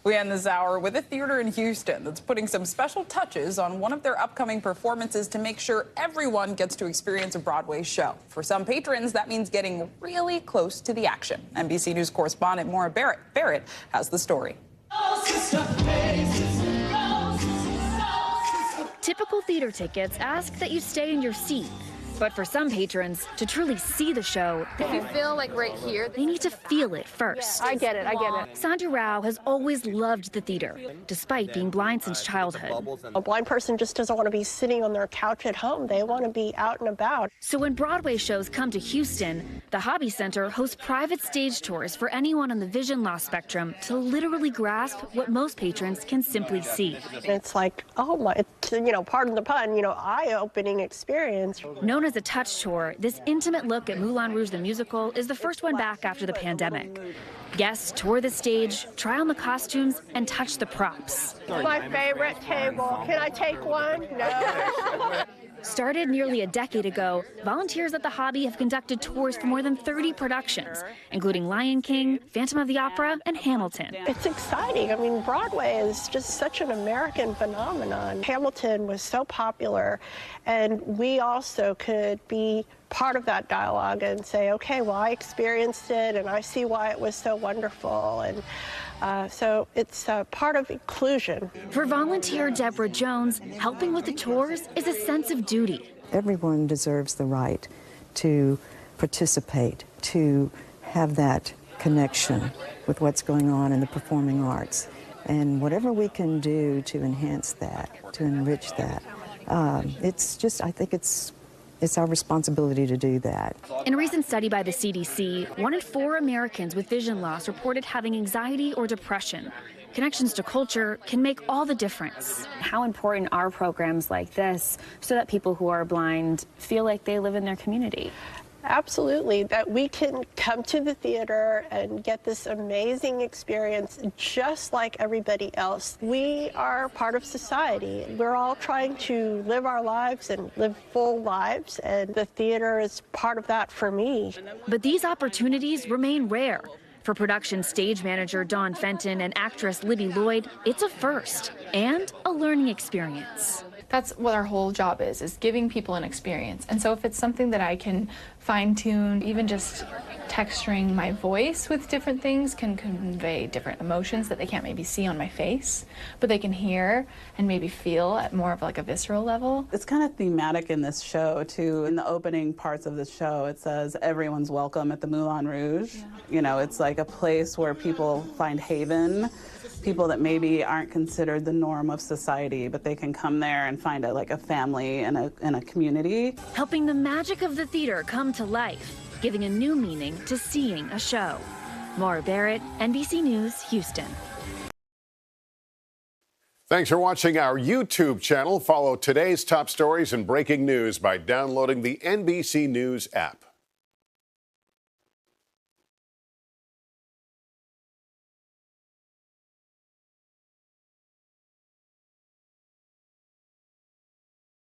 We end this hour with a theater in Houston that's putting some special touches on one of their upcoming performances to make sure everyone gets to experience a Broadway show. For some patrons, that means getting really close to the action. NBC News correspondent Maura Barrett has the story. Typical theater tickets ask that you stay in your seat. But for some patrons, to truly see the show, if you feel like right here, they need to feel it first. I get it. Sandra Rao has always loved the theater, despite being blind since childhood. A blind person just doesn't want to be sitting on their couch at home. They want to be out and about. So when Broadway shows come to Houston, the Hobby Center hosts private stage tours for anyone on the vision loss spectrum to literally grasp what most patrons can simply see. It's like, oh my, pardon the pun, eye-opening experience. Known as a touch tour, this intimate look at Moulin Rouge the musical is the first one back after the pandemic. Guests tour the stage, try on the costumes, and touch the props. My favorite table. Can I take one? No. Started nearly a decade ago, volunteers at the Hobby have conducted tours for more than 30 productions, including Lion King, Phantom of the Opera, and Hamilton. It's exciting. I mean, Broadway is just such an American phenomenon. Hamilton was so popular, and we also could be part of that dialogue and say, okay, well, I experienced it, and I see why it was so wonderful. And so it's part of inclusion. For volunteer Deborah Jones, helping with the tours is a sense of duty. Everyone deserves the right to participate, to have that connection with what's going on in the performing arts. And whatever we can do to enhance that, to enrich that, I think it's our responsibility to do that. In a recent study by the CDC, 1 in 4 Americans with vision loss reported having anxiety or depression. Connections to culture can make all the difference. How important are programs like this so that people who are blind feel like they live in their community? Absolutely, that we can come to the theater and get this amazing experience just like everybody else. We are part of society. We're all trying to live our lives and live full lives, and the theater is part of that for me. But these opportunities remain rare. For production stage manager Dawn Fenton and actress Libby Lloyd, it's a first and a learning experience. That's what our whole job is giving people an experience. And so if it's something that I can fine-tune, even just texturing my voice with different things can convey different emotions that they can't maybe see on my face, but they can hear and maybe feel at more of like a visceral level. It's kind of thematic in this show too. In the opening parts of the show, it says everyone's welcome at the Moulin Rouge. Yeah. It's like a place where people find haven. People that maybe aren't considered the norm of society, but they can come there and find a family and a community. Helping the magic of the theater come to life, giving a new meaning to seeing a show. Maura Barrett, NBC News, Houston. Thanks for watching our YouTube channel. Follow today's top stories and breaking news by downloading the NBC News app.